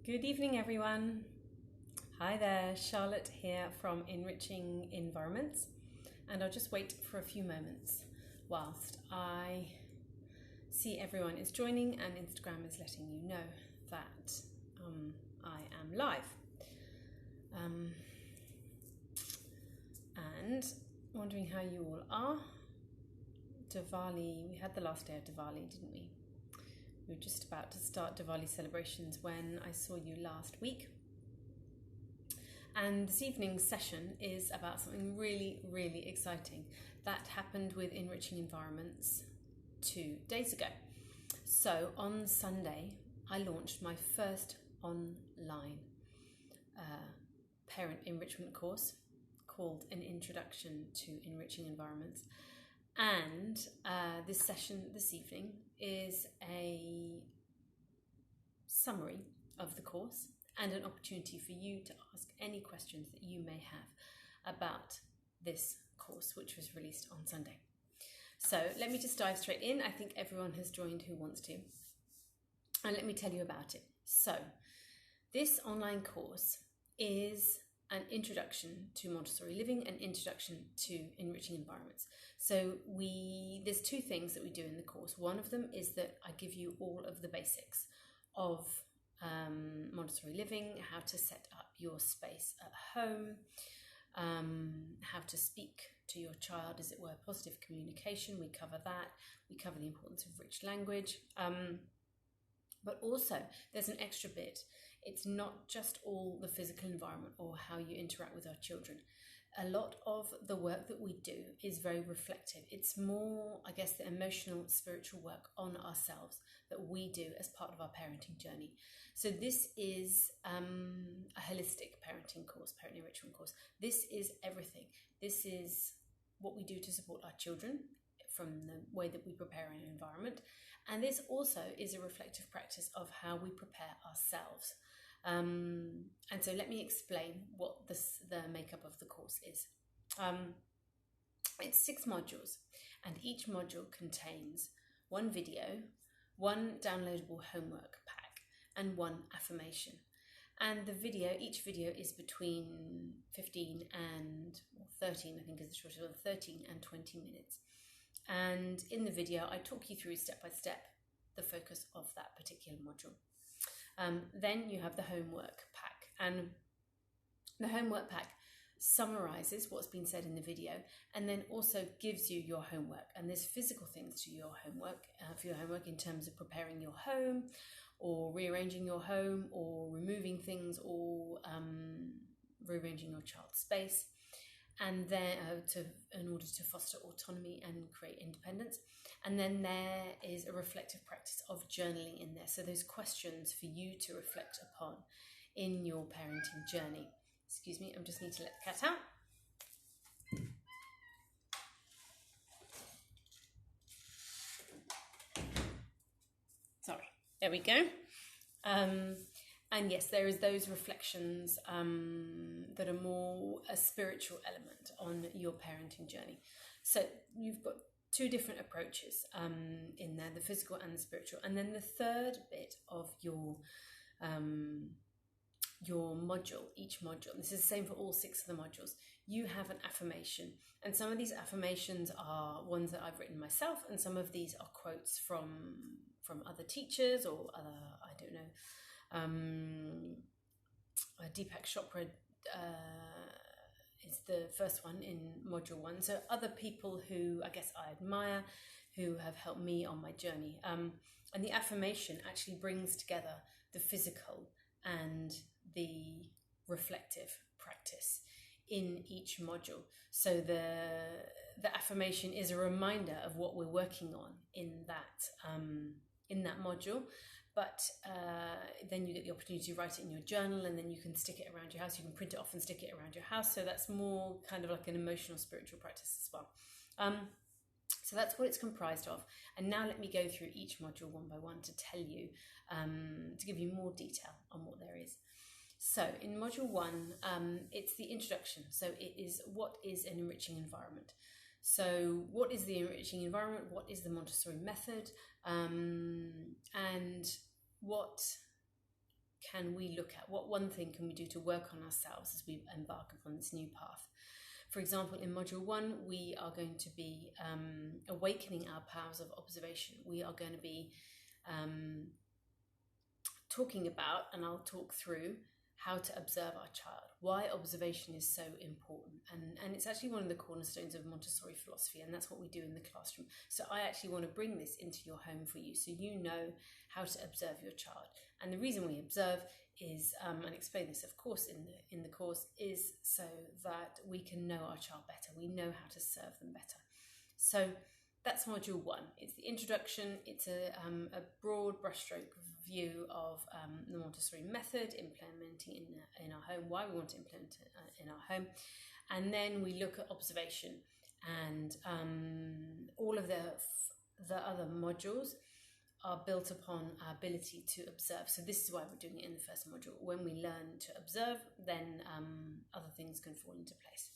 Good evening, everyone. Hi there, Charlotte here from Enriching Environments, and I'll just wait for a few moments whilst I see everyone is joining and Instagram is letting you know that I am live. And wondering how you all are. Diwali, we had the last day of Diwali, didn't we? We were just about to start Diwali celebrations when I saw you last week. And this evening's session is about something really, really exciting that happened with Enriching Environments 2 days ago. So on Sunday, I launched my first online Parent Enrichment course called An Introduction to Enriching Environments. And this session this evening is a summary of the course and an opportunity for you to ask any questions that you may have about this course, which was released on Sunday. So let me just dive straight in. I think everyone has joined who wants to. And let me tell you about it. So this online course is an introduction to Montessori living, an introduction to enriching environments. So there's two things that we do in the course. One of them is that I give you all of the basics of Montessori living, how to set up your space at home, how to speak to your child, as it were, positive communication. We cover that. We cover the importance of rich language. But also there's an extra bit. It's not just all the physical environment or how you interact with our children. A lot of the work that we do is very reflective. It's more, I guess, the emotional, spiritual work on ourselves that we do as part of our parenting journey. So this is a holistic parenting course, parent enrichment course. This is everything. This is what we do to support our children from the way that we prepare an environment. And this also is a reflective practice of how we prepare ourselves. And so let me explain what the makeup of the course is. It's 6 modules, and each module contains 1 video, 1 downloadable homework pack, and 1 affirmation. And each video is between 15 and 13, I think is the shortest one, 13 and 20 minutes. And in the video, I talk you through step by step the focus of that particular module. Then you have the homework pack, and the homework pack summarizes what's been said in the video and then also gives you your homework. And there's physical things to your homework, for your homework in terms of preparing your home or rearranging your home or removing things or rearranging your child's space. And then in order to foster autonomy and create independence. And then there is a reflective practice of journaling in there. So there's questions for you to reflect upon in your parenting journey. Excuse me, I just need to let the cat out. Sorry, there we go. And yes, there is those reflections that are more a spiritual element on your parenting journey. So you've got 2 different approaches in there, the physical and the spiritual. And then the third bit of your module, each module, this is the same for all 6 of the modules, you have an affirmation. And some of these affirmations are ones that I've written myself, and some of these are quotes from other teachers or other, I don't know, Deepak Chopra is the first one in module 1. So other people who I guess I admire, who have helped me on my journey. And the affirmation actually brings together the physical and the reflective practice in each module. So the affirmation is a reminder of what we're working on in that module. But then you get the opportunity to write it in your journal, and then you can stick it around your house. You can print it off and stick it around your house. So that's more kind of like an emotional, spiritual practice as well. So that's what it's comprised of. And now let me go through each module one by one to tell you, to give you more detail on what there is. So in module 1, it's the introduction. So it is, what is an enriching environment? So what is the enriching environment? What is the Montessori method? And what can we look at? What one thing can we do to work on ourselves as we embark upon this new path? For example, in Module 1, we are going to be awakening our powers of observation. We are going to be talking about, and I'll talk through, how to observe our child, why observation is so important. And it's actually one of the cornerstones of Montessori philosophy, and that's what we do in the classroom. So I actually want to bring this into your home for you, so you know how to observe your child. And the reason we observe is, and explain this of course in the course, is so that we can know our child better, we know how to serve them better. So that's Module 1. It's the introduction. It's a broad brushstroke view of the Montessori method, implementing in our home, why we want to implement it in our home. And then we look at observation, and all of the other modules are built upon our ability to observe. So this is why we're doing it in the first module. When we learn to observe, then other things can fall into place.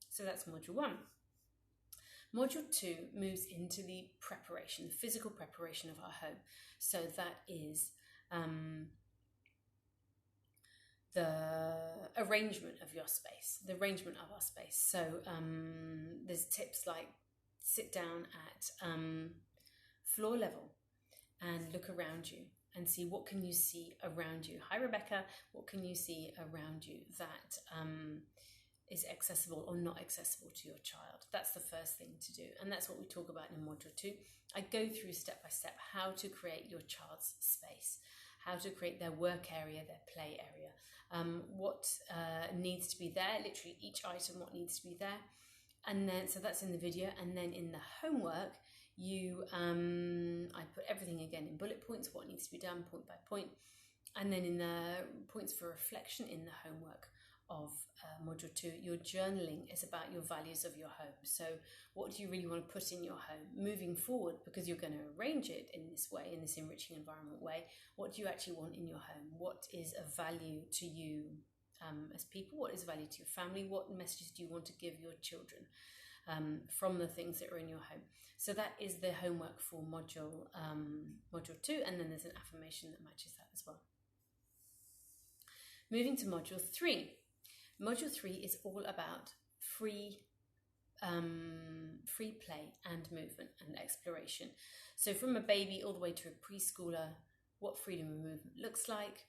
So that's Module 1. Module 2 moves into the preparation, the physical preparation of our home. So that is the arrangement of your space, the arrangement of our space. So there's tips like sit down at floor level and look around you and see what can you see around you. Hi, Rebecca. What can you see around you that is accessible or not accessible to your child? That's the first thing to do, and that's what we talk about in Module 2. I go through step by step how to create your child's space, how to create their work area, their play area, what needs to be there, literally each item, what needs to be there. And then, so that's in the video, and then in the homework, I put everything again in bullet points, what needs to be done point by point, and then in the points for reflection in the homework of Module 2, your journaling is about your values of your home. So what do you really want to put in your home moving forward, because you're going to arrange it in this way, in this enriching environment way. What do you actually want in your home? What is of value to you as people? What is of value to your family? What messages do you want to give your children from the things that are in your home? So that is the homework for Module 2, and then there's an affirmation that matches that as well. Moving to Module 3. Module 3 is all about free play and movement and exploration. So from a baby all the way to a preschooler, what freedom of movement looks like.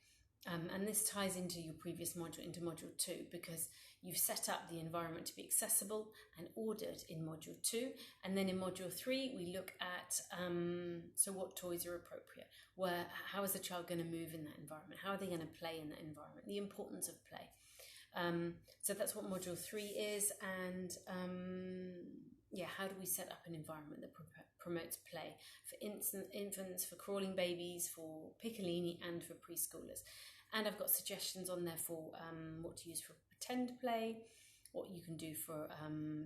And this ties into your previous module, into Module 2, because you've set up the environment to be accessible and ordered in Module 2. And then in Module 3, we look at, so what toys are appropriate? How is the child going to move in that environment? How are they going to play in that environment? The importance of play. So that's what Module 3 is. And how do we set up an environment that promotes play for infants, for crawling babies, for piccolini, and for preschoolers? And I've got suggestions on there for what to use for pretend play, what you can do for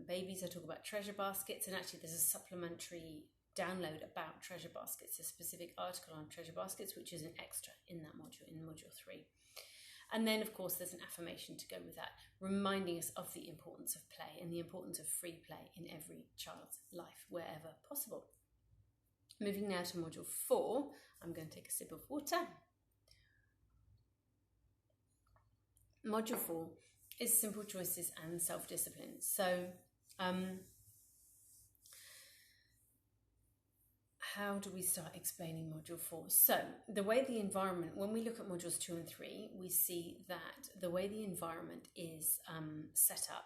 babies. I talk about treasure baskets, and actually there's a supplementary download about treasure baskets, a specific article on treasure baskets, which is an extra in that module, in Module 3. And then, of course, there's an affirmation to go with that, reminding us of the importance of play and the importance of free play in every child's life, wherever possible. Moving now to Module 4, I'm going to take a sip of water. Module 4 is simple choices and self-discipline. So, how do we start explaining Module 4? So the way the environment, when we look at Modules 2 and 3, we see that the way the environment is set up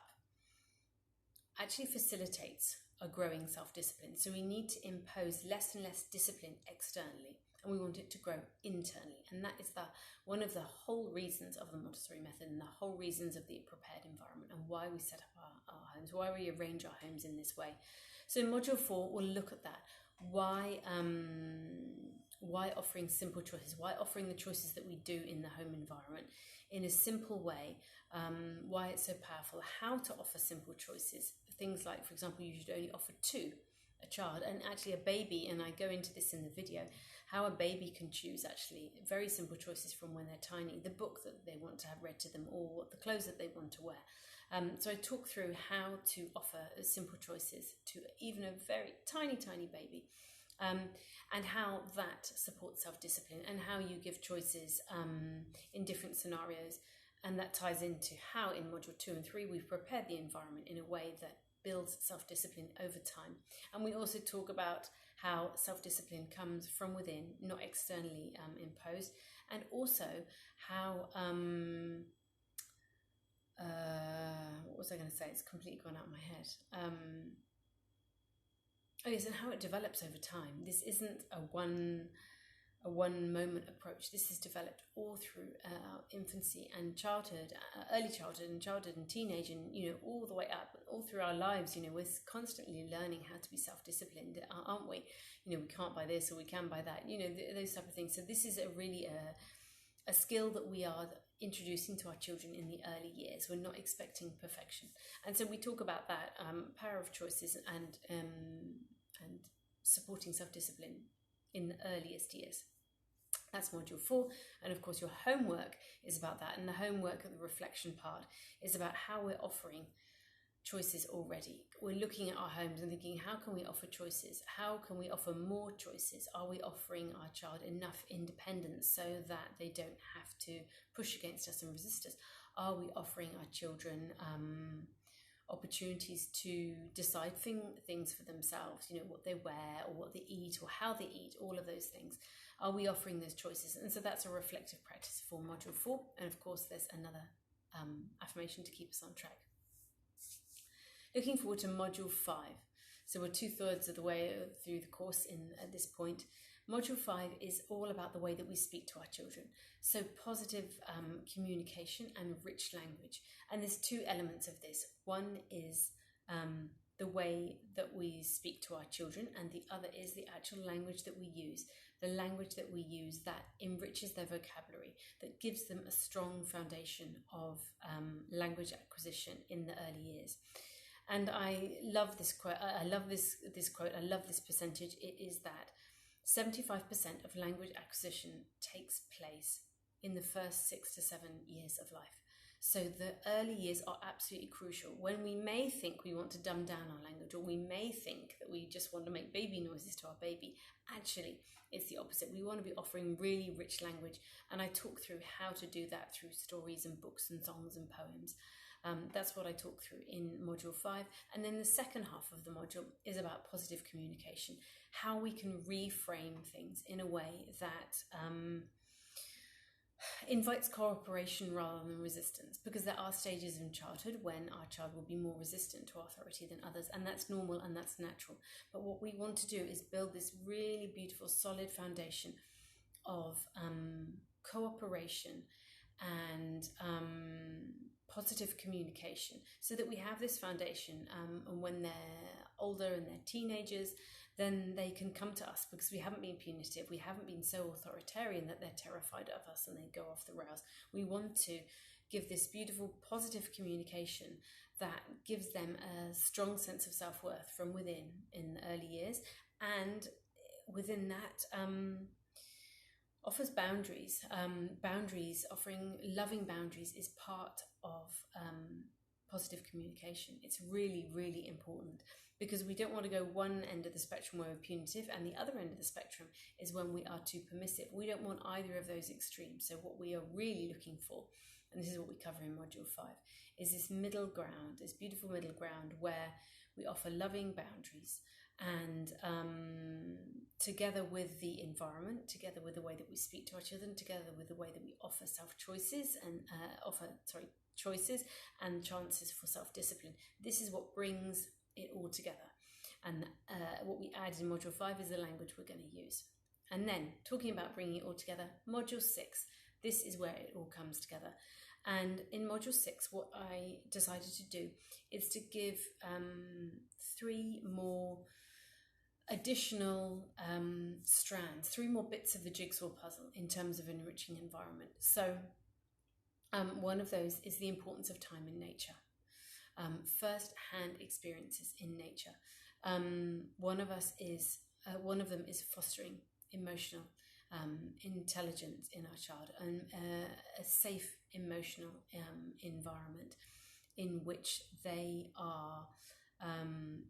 actually facilitates a growing self-discipline. So we need to impose less and less discipline externally, and we want it to grow internally. And that is one of the whole reasons of the Montessori method, and the whole reasons of the prepared environment, and why we set up our homes, why we arrange our homes in this way. So in Module 4, we'll look at that. Why offering simple choices? Why offering the choices that we do in the home environment in a simple way? Why it's so powerful? How to offer simple choices? Things like, for example, you should only offer 2 a child, and actually a baby, and I go into this in the video, how a baby can choose actually very simple choices from when they're tiny, the book that they want to have read to them, or the clothes that they want to wear. So I talk through how to offer simple choices to even a very tiny baby. and how that supports self-discipline, and how you give choices in different scenarios. And that ties into how in Module 2 and 3 we've prepared the environment in a way that builds self-discipline over time. And we also talk about how self-discipline comes from within, not externally imposed, and also how, what was I going to say? It's completely gone out of my head. Oh yes, and how it develops over time. This isn't a one moment approach. This is developed all through our infancy and childhood, early childhood and teenage, and all the way up, all through our lives. We're constantly learning how to be self-disciplined, aren't we? We can't buy this or we can buy that. Those type of things. So this is a skill that we are introducing to our children in the early years. We're not expecting perfection, and so we talk about that power of choices and supporting self-discipline in the earliest years. That's Module 4, and of course your homework is about that, and the homework, the reflection part, is about how we're offering choices already. We're looking at our homes and thinking, how can we offer choices? How can we offer more choices? Are we offering our child enough independence so that they don't have to push against us and resist us? Are we offering our children opportunities to decide things for themselves, what they wear or what they eat or how they eat, all of those things? Are we offering those choices? And so that's a reflective practice for Module 4. And of course, there's another affirmation to keep us on track. Looking forward to Module 5. So we're 2/3 of the way through the course at this point. Module 5 is all about the way that we speak to our children. So positive communication and rich language. And there's two elements of this. One is the way that we speak to our children, and the other is the actual language that we use. The language that we use that enriches their vocabulary, that gives them a strong foundation of language acquisition in the early years. And I love this quote. I love this quote. I love this percentage. It is that 75% of language acquisition takes place in the first 6 to 7 years of life. So the early years are absolutely crucial. When we may think we want to dumb down our language, or we may think that we just want to make baby noises to our baby, actually it's the opposite. We want to be offering really rich language, and I talk through how to do that through stories and books and songs and poems. That's what I talk through in Module 5. And then the second half of the module is about positive communication, how we can reframe things in a way that invites cooperation rather than resistance, because there are stages in childhood when our child will be more resistant to authority than others, and that's normal and that's natural. But what we want to do is build this really beautiful, solid foundation of cooperation and positive communication, so that we have this foundation, and when they're older and they're teenagers, then they can come to us, because we haven't been punitive, we haven't been so authoritarian that they're terrified of us and they go off the rails. We want to give this beautiful positive communication that gives them a strong sense of self-worth from within in the early years, and within that offers boundaries. Offering loving boundaries is part of positive communication. It's really, really important, because we don't want to go one end of the spectrum where we're punitive, and the other end of the spectrum is when we are too permissive. We don't want either of those extremes. So what we are really looking for, and this is what we cover in Module 5, is this middle ground, this beautiful middle ground where we offer loving boundaries, and together with the environment, together with the way that we speak to our children, together with the way that we offer choices and chances for self-discipline. This is what brings it all together. And what we add in Module 5 is the language we're going to use. And then, talking about bringing it all together, Module 6, this is where it all comes together. And in Module 6, what I decided to do is to give 3 more additional strands, 3 more bits of the jigsaw puzzle in terms of enriching environment. So one of those is the importance of time in nature, first-hand experiences in nature. One of them is fostering emotional intelligence in our child, and a safe emotional environment in which they are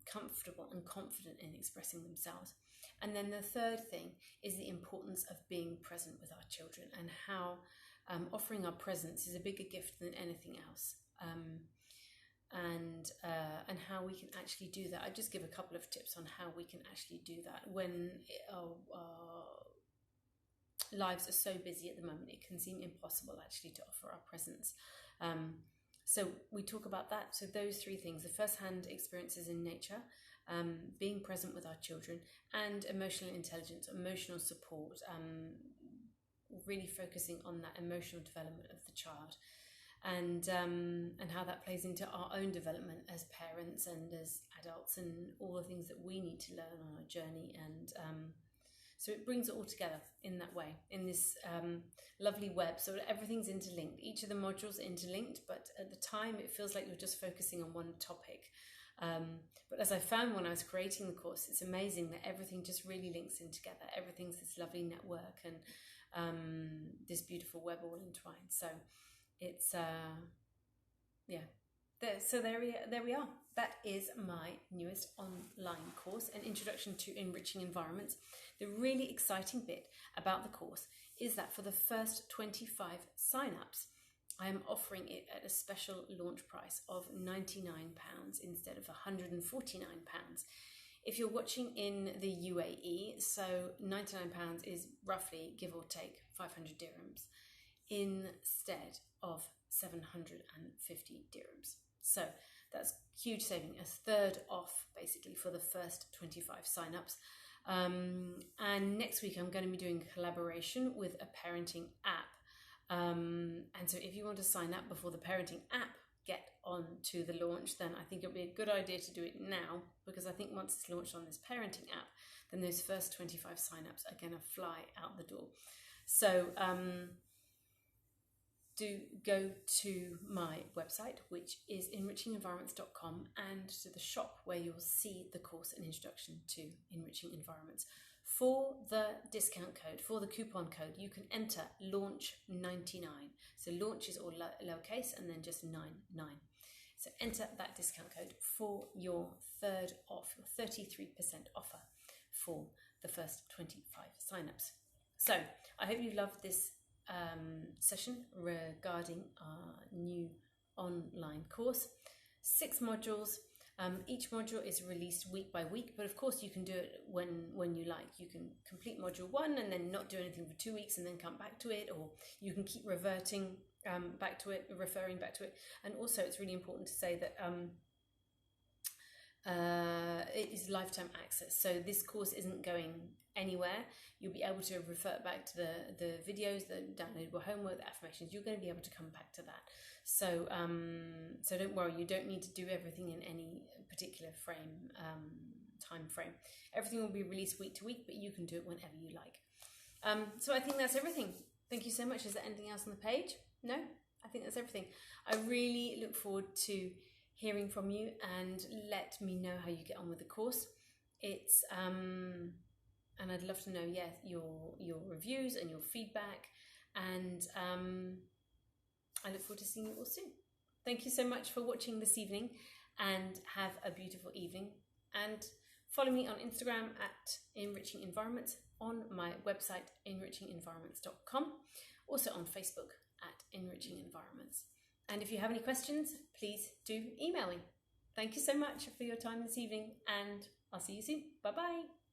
comfortable and confident in expressing themselves. And then the third thing is the importance of being present with our children, and how offering our presence is a bigger gift than anything else. And how we can actually do that. I just give a couple of tips on how we can actually do that when our lives are so busy at the moment. It can seem impossible actually to offer our presence. So we talk about that. So those three things: the first-hand experiences in nature, being present with our children, and emotional intelligence, emotional support, really focusing on that emotional development of the child, and how that plays into our own development as parents and as adults, and all the things that we need to learn on our journey. And so it brings it all together in that way, in this lovely web. So everything's interlinked. Each of the modules are interlinked, but at the time it feels like you're just focusing on one topic. But as I found when I was creating the course, it's amazing that everything just really links in together. Everything's this lovely network, and this beautiful web all entwined. So it's there we are. That is my newest online course, an introduction to enriching environments. The really exciting bit about the course is that for the first 25 sign-ups, I am offering it at a special launch price of £99 instead of £149. If you're watching in the UAE, so £99 is roughly, give or take, 500 dirhams instead of 750 dirhams. So that's huge saving, a third off basically for the first 25 sign-ups. And next week I'm going to be doing a collaboration with a parenting app. And so if you want to sign up before the parenting app get on to the launch, then I think it would be a good idea to do it now, because I think once it's launched on this parenting app, then those first 25 sign-ups are going to fly out the door. So do go to my website, which is enrichingenvironments.com, and to the shop where you'll see the course, An Introduction to Enriching Environments. For the discount code, for the coupon code, you can enter launch99. So launch is all lowercase and then just 99. So enter that discount code for your third off, your 33% offer for the first 25 signups. So I hope you loved this session regarding our new online course. 6 modules. Each module is released week by week, but of course you can do it when you like. You can complete module 1 and then not do anything for 2 weeks and then come back to it, or you can keep reverting back to it, referring back to it. And also it's really important to say that it is lifetime access. So this course isn't going anywhere. You'll be able to refer back to the videos, the downloadable homework, the affirmations. You're going to be able to come back to that. So so don't worry, you don't need to do everything in any particular time frame. Everything will be released week to week, but you can do it whenever you like. So I think that's everything. Thank you so much. Is there anything else on the page? No, I think that's everything. I really look forward to hearing from you, and let me know how you get on with the course. It's and I'd love to know, your reviews and your feedback, and I look forward to seeing you all soon. Thank you so much for watching this evening, and have a beautiful evening. And follow me on Instagram at Enriching Environments, on my website enrichingenvironments.com, also on Facebook at Enriching Environments. And if you have any questions, please do email me. Thank you so much for your time this evening, and I'll see you soon. Bye-bye.